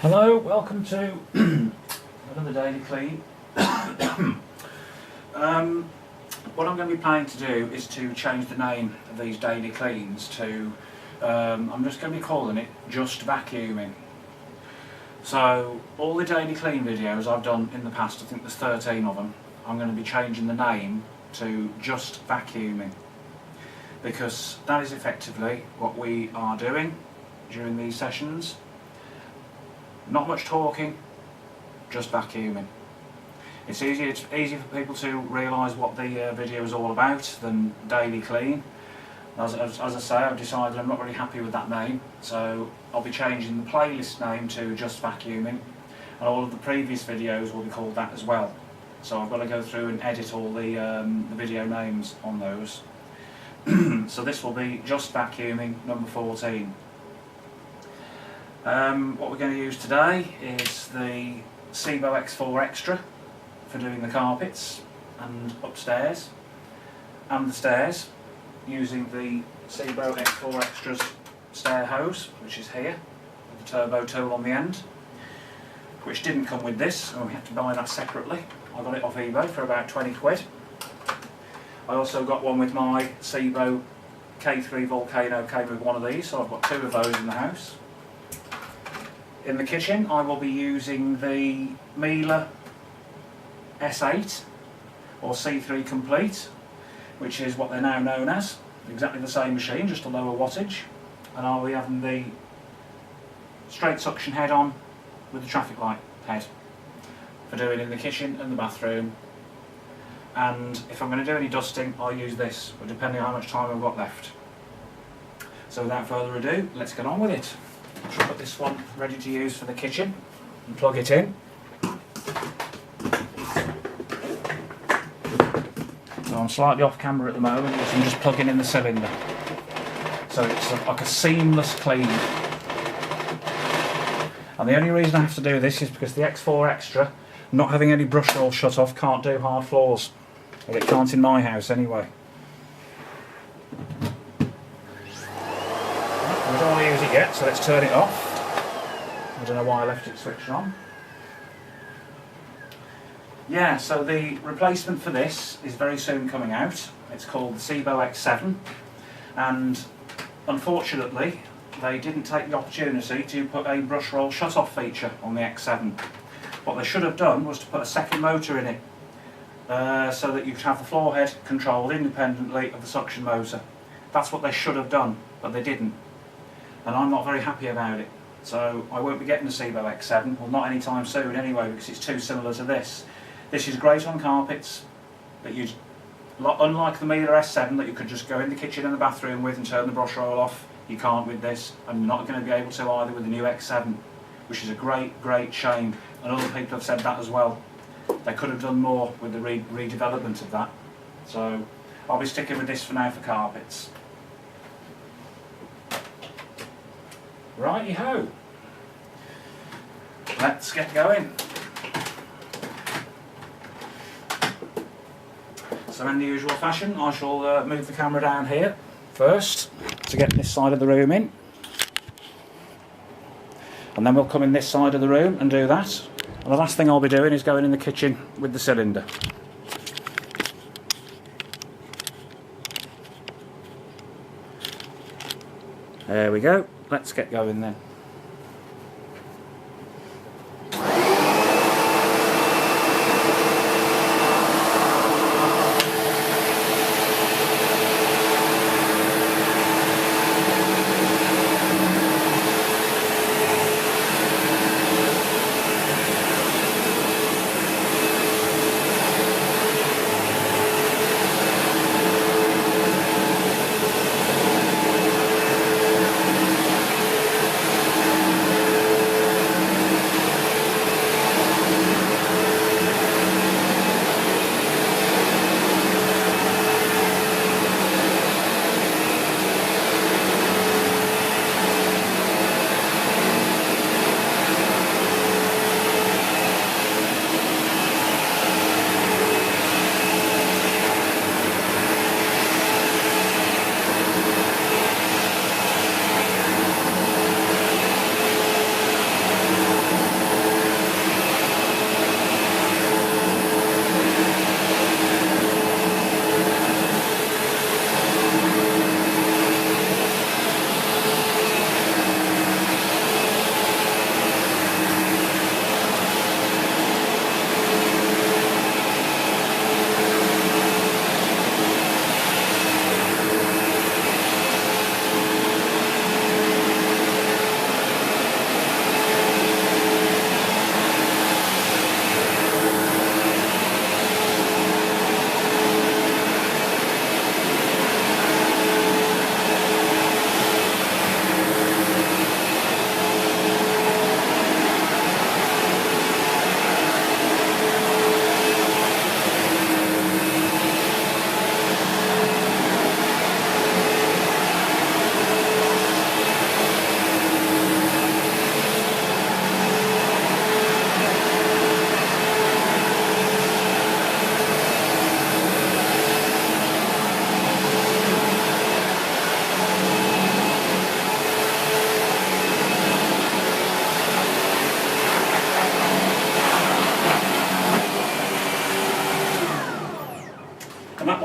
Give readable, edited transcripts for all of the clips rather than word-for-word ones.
Hello, welcome to another daily clean. What I'm going to be planning to do is to change the name of these daily cleans to, I'm just going to be calling it Just Vacuuming. So all the daily clean videos I've done in the past, I think there's 13 of them, I'm going to be changing the name to Just Vacuuming, because that is effectively what we are doing during these sessions. Not much talking, just vacuuming. It's easy for people to realise what the video is all about than daily clean. As I say, I've decided I'm not really happy with that name, so I'll be changing the playlist name to Just Vacuuming, and all of the previous videos will be called that as well. So I've got to go through and edit all the video names on those. So this will be Just Vacuuming number 14. What we're going to use today is the SEBO X4 Extra for doing the carpets and upstairs and the stairs, using the SEBO X4 Extra's stair hose, which is here with the turbo tool on the end, which didn't come with this, so we had to buy that separately. I got it off eBay for about 20 quid. I also got one with my SEBO K3 Volcano came with one of these, so I've got two of those in the house. In the kitchen I will be using the Miele S8 or C3 Complete, which is what they're now known as. Exactly the same machine, just a lower wattage. And I'll be having the straight suction head on with the traffic light head for doing in the kitchen and the bathroom. And if I'm going to do any dusting, I'll use this, but depending on how much time I've got left. So without further ado, let's get on with it. I'll put this one ready to use for the kitchen and plug it in. So I'm slightly off camera at the moment because I'm just plugging in the cylinder. So it's like a seamless clean. And the only reason I have to do this is because the X4 Extra, not having any brush roll shut off, can't do hard floors. Well, it can't in my house anyway. We don't want to use it yet, so let's turn it off. I don't know why I left it switched on. Yeah, so the replacement for this is very soon coming out. It's called the SEBO X7, and unfortunately they didn't take the opportunity to put a brush roll shut-off feature on the X7. What they should have done was to put a second motor in it, so that you could have the floor head controlled independently of the suction motor. That's what they should have done, but they didn't. And I'm not very happy about it. So I won't be getting the SEBO X7, well, not anytime soon anyway, because it's too similar to this. This is great on carpets, but unlike the Miele S7 that you could just go in the kitchen and the bathroom with and turn the brush roll off, you can't with this, and you're not going to be able to either with the new X7, which is a great shame. And other people have said that as well. They could have done more with the redevelopment of that. So I'll be sticking with this for now for carpets. Righty-ho, let's get going. So in the usual fashion, I shall move the camera down here first to get this side of the room in, and then we'll come in this side of the room and do that. And the last thing I'll be doing is going in the kitchen with the cylinder. There we go. Let's get going then.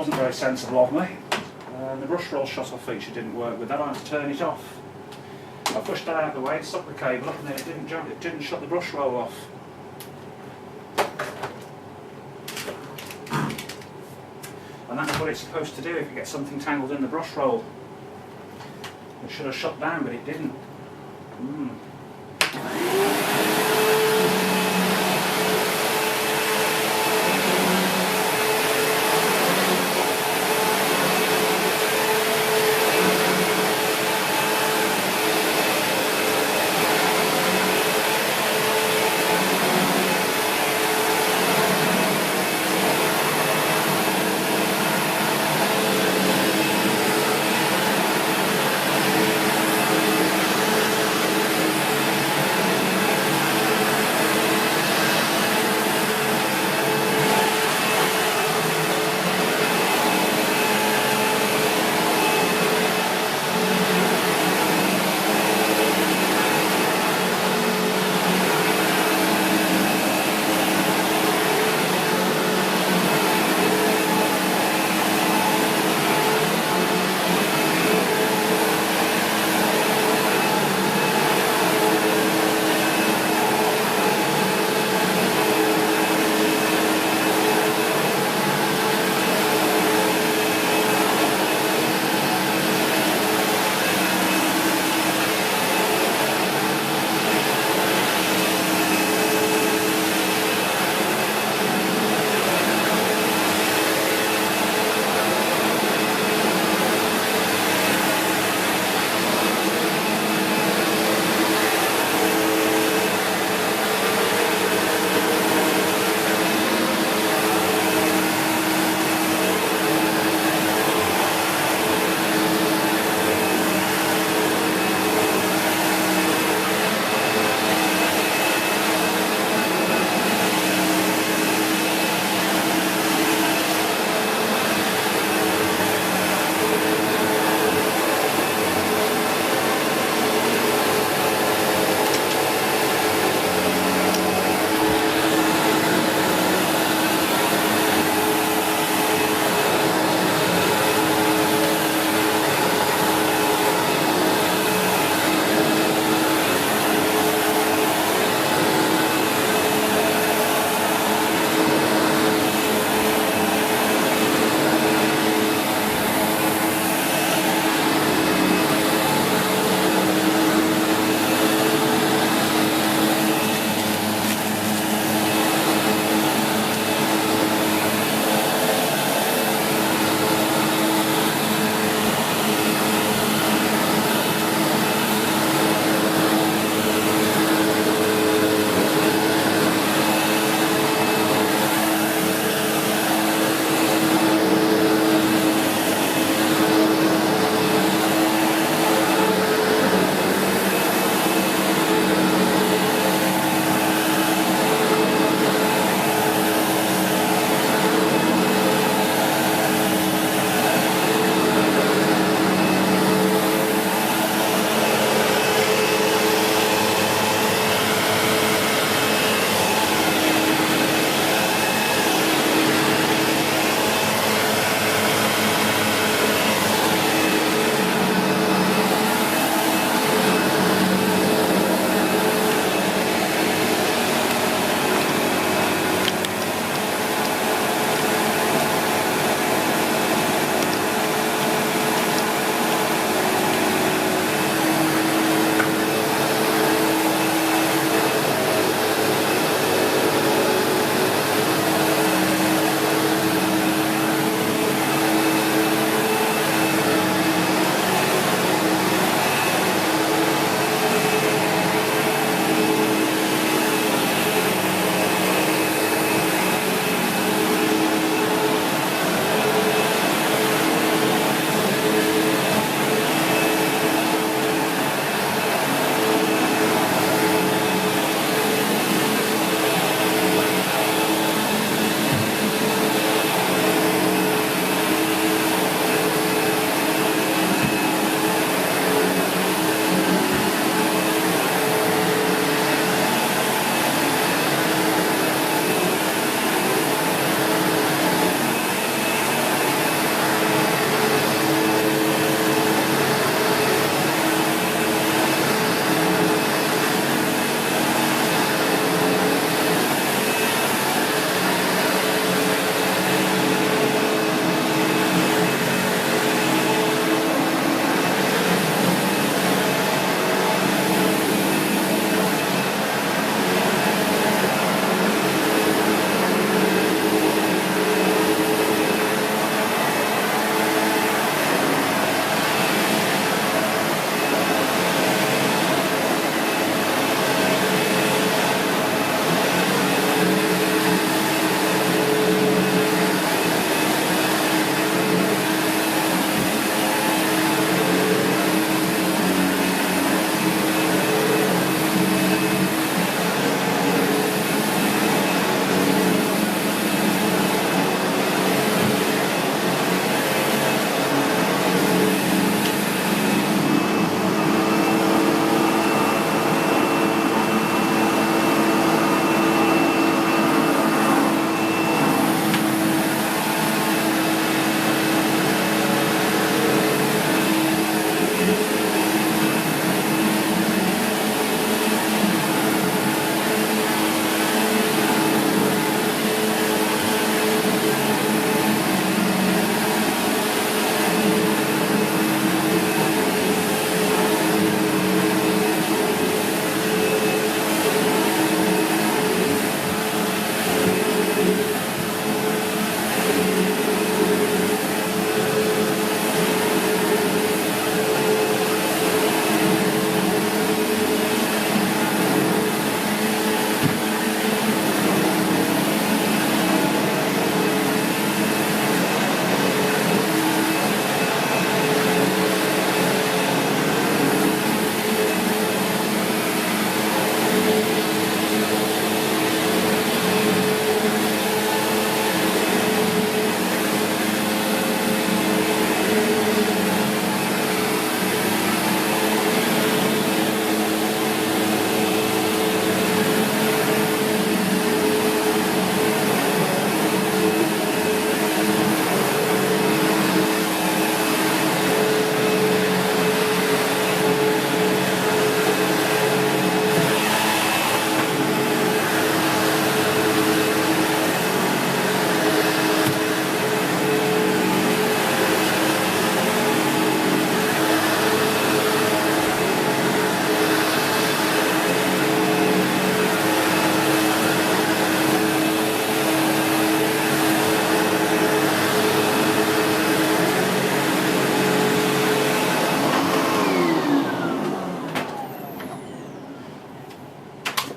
wasn't very sensible of me. The brushroll shutoff feature didn't work with that, I had to turn it off. I pushed that out of the way, stuck the cable up, and then it didn't shut the brushroll off. And that's what it's supposed to do if you get something tangled in the brushroll. It should have shut down, but it didn't.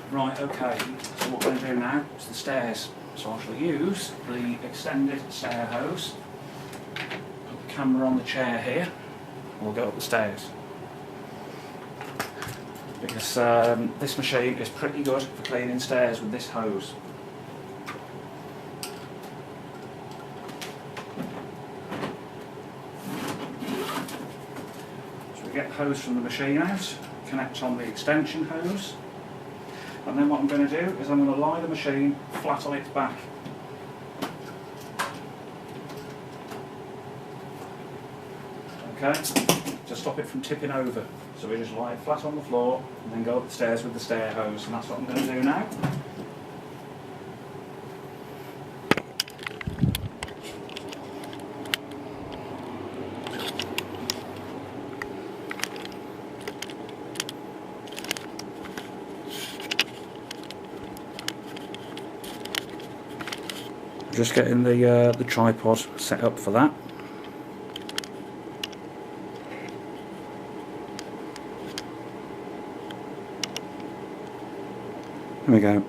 Right, okay, so what we're going to do now is the stairs. So I shall use the extended stair hose, put the camera on the chair here, and we'll go up the stairs. Because this machine is pretty good for cleaning stairs with this hose. So we get the hose from the machine out, connect on the extension hose, and then what I'm going to do is I'm going to lie the machine flat on its back. Okay, to stop it from tipping over. So we just lie it flat on the floor and then go up the stairs with the stair hose, and that's what I'm going to do now. Just getting the tripod set up for that. There we go.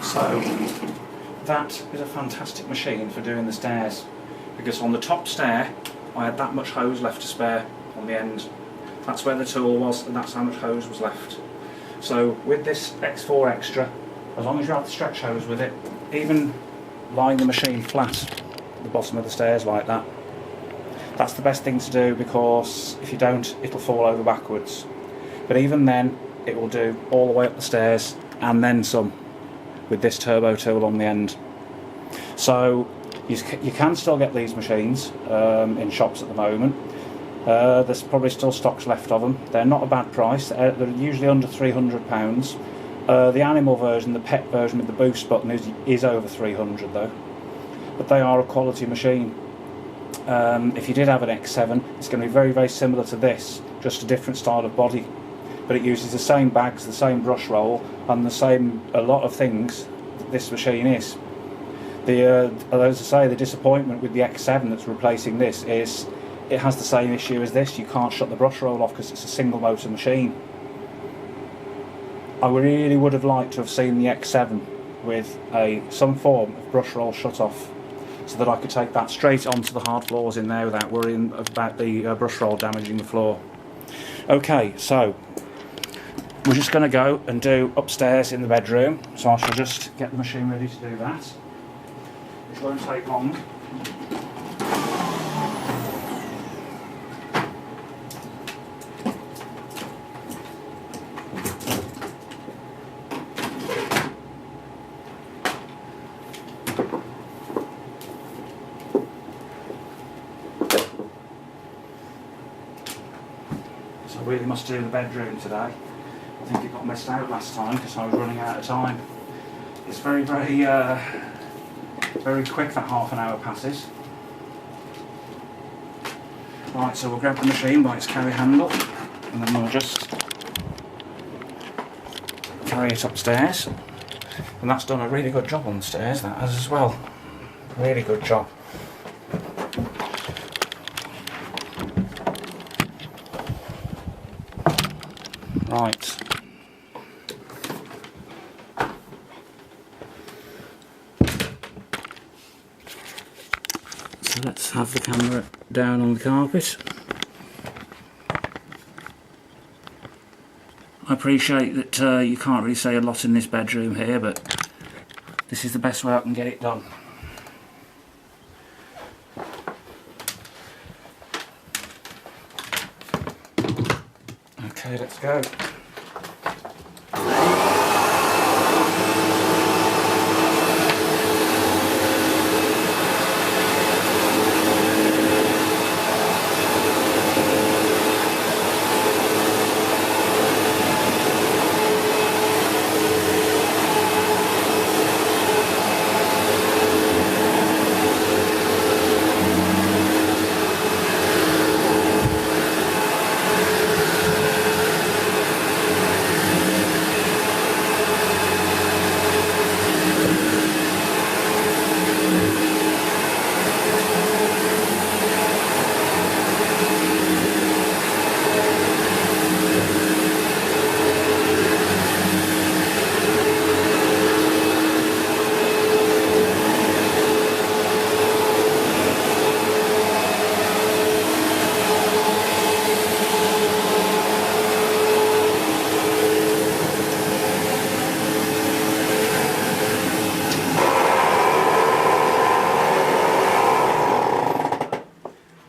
So that is a fantastic machine for doing the stairs, because on the top stair I had that much hose left to spare on the end. That's where the tool was, and that's how much hose was left. So with this X4 Extra, as long as you have the stretch hose with it, even lying the machine flat at the bottom of the stairs like that, that's the best thing to do, because if you don't, it'll fall over backwards. But even then, it will do all the way up the stairs and then some, with this turbo tool on the end. So you can still get these machines in shops at the moment. There's probably still stocks left of them. They're not a bad price. They're usually under £300. The animal version, the pet version with the boost button, is over 300 though. But they are a quality machine. If you did have an X7, it's going to be very, very similar to this, just a different style of body. But it uses the same bags, the same brush roll, and a lot of things that this machine is. As I say, the disappointment with the X7 that's replacing this is it has the same issue as this. You can't shut the brush roll off because it's a single motor machine. I really would have liked to have seen the X7 with some form of brush roll shut off, so that I could take that straight onto the hard floors in there without worrying about the brush roll damaging the floor. Okay, so we're just going to go and do upstairs in the bedroom, so I shall just get the machine ready to do that, which won't take long. So I really must do the bedroom today. I think it got missed out last time because I was running out of time. It's very quick, that half an hour passes. Right, so we'll grab the machine by its carry handle and then we'll just carry it upstairs. And that's done a really good job on the stairs, that has as well. Really good job. Right. So let's have the camera down on the carpet. I appreciate that you can't really say a lot in this bedroom here, but this is the best way I can get it done. Okay, let's go.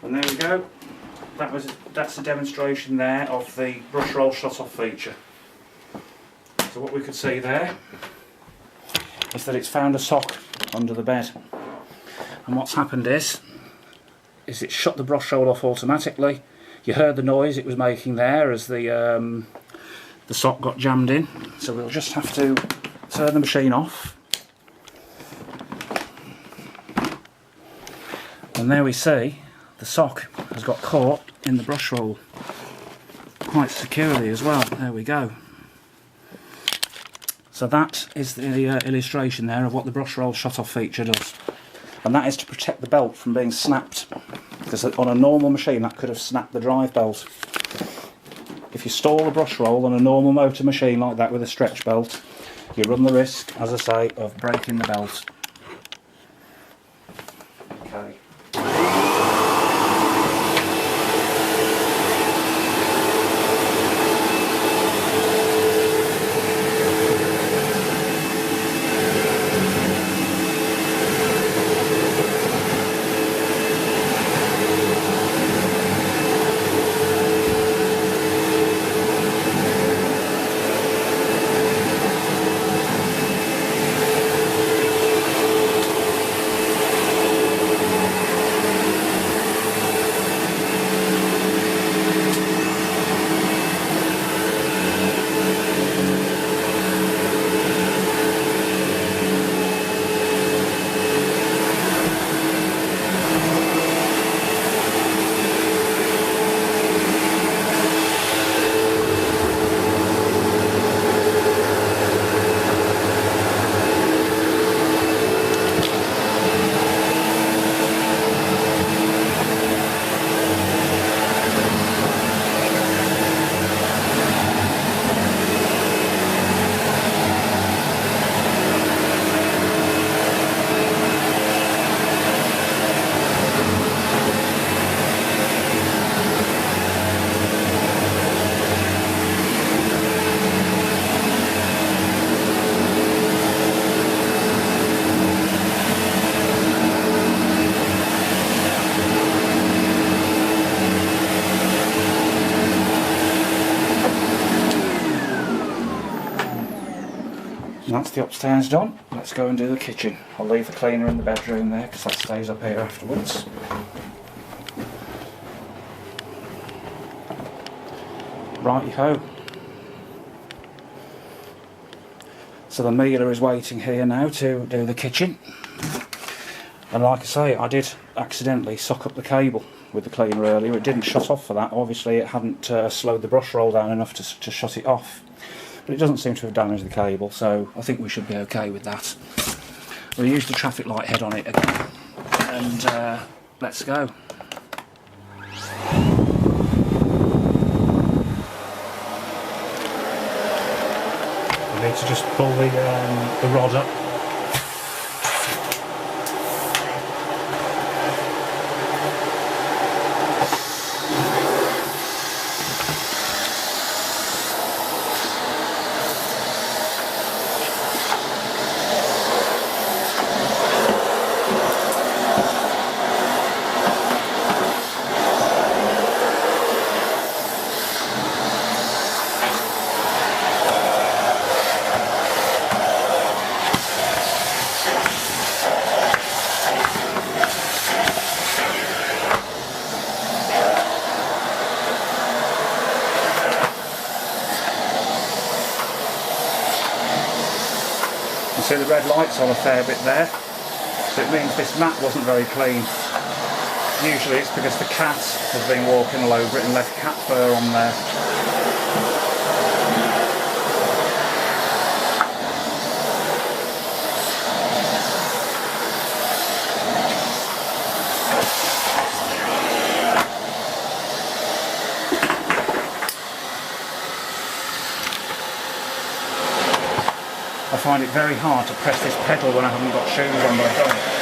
And there we go. That's a demonstration there of the brush roll shutoff feature. So what we could see there is that it's found a sock under the bed, and what's happened is it shut the brush roll off automatically. You heard the noise it was making there as the sock got jammed in, so we'll just have to turn the machine off. And there we see the sock has got caught in the brush roll quite securely as well. There we go. So that is the illustration there of what the brush roll shut off feature does, and that is to protect the belt from being snapped, because on a normal machine that could have snapped the drive belt. If you stall a brush roll on a normal motor machine like that with a stretch belt, you run the risk, as I say, of breaking the belt. Okay. And that's the upstairs done. Let's go and do the kitchen. I'll leave the cleaner in the bedroom there because that stays up here afterwards. Righty-ho. So the Miele is waiting here now to do the kitchen. And like I say, I did accidentally suck up the cable with the cleaner earlier. It didn't shut off for that. Obviously it hadn't slowed the brush roll down enough to shut it off. But it doesn't seem to have damaged the cable, so I think we should be okay with that. We'll use the traffic light head on it again. And let's go. We need to just pull the rod up. See the red lights on a fair bit there, so it means this mat wasn't very clean. Usually it's because the cat has been walking all over it and left cat fur on there. I find it very hard to press this pedal when I haven't got shoes on, but I've done it.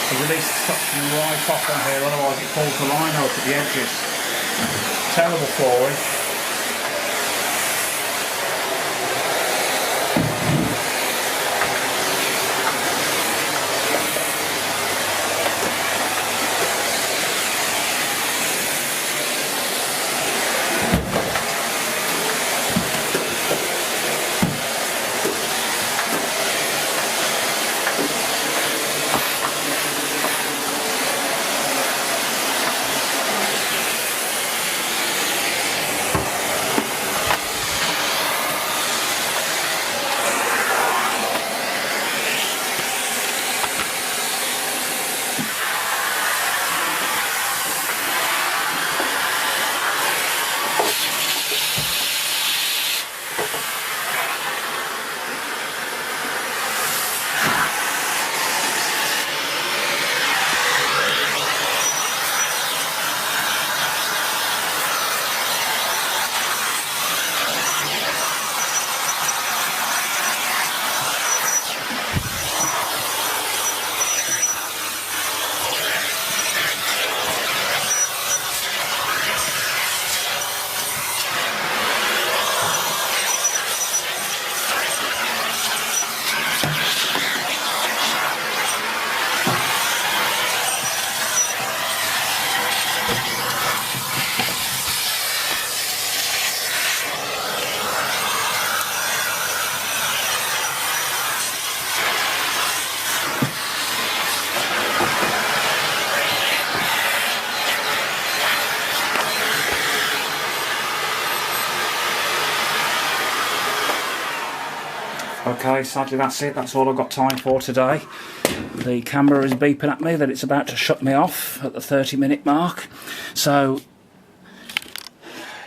To release the suction right off on here, otherwise it pulls the line out at the edges. Terrible flooring. Okay, sadly that's it, that's all I've got time for today. The camera is beeping at me that it's about to shut me off at the 30-minute mark. So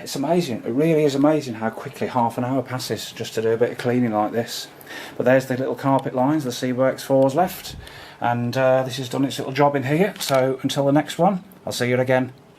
it's amazing, it really is amazing how quickly half an hour passes just to do a bit of cleaning like this. But there's the little carpet lines the SEBO X4's left, and this has done its little job in here. So until the next one, I'll see you again.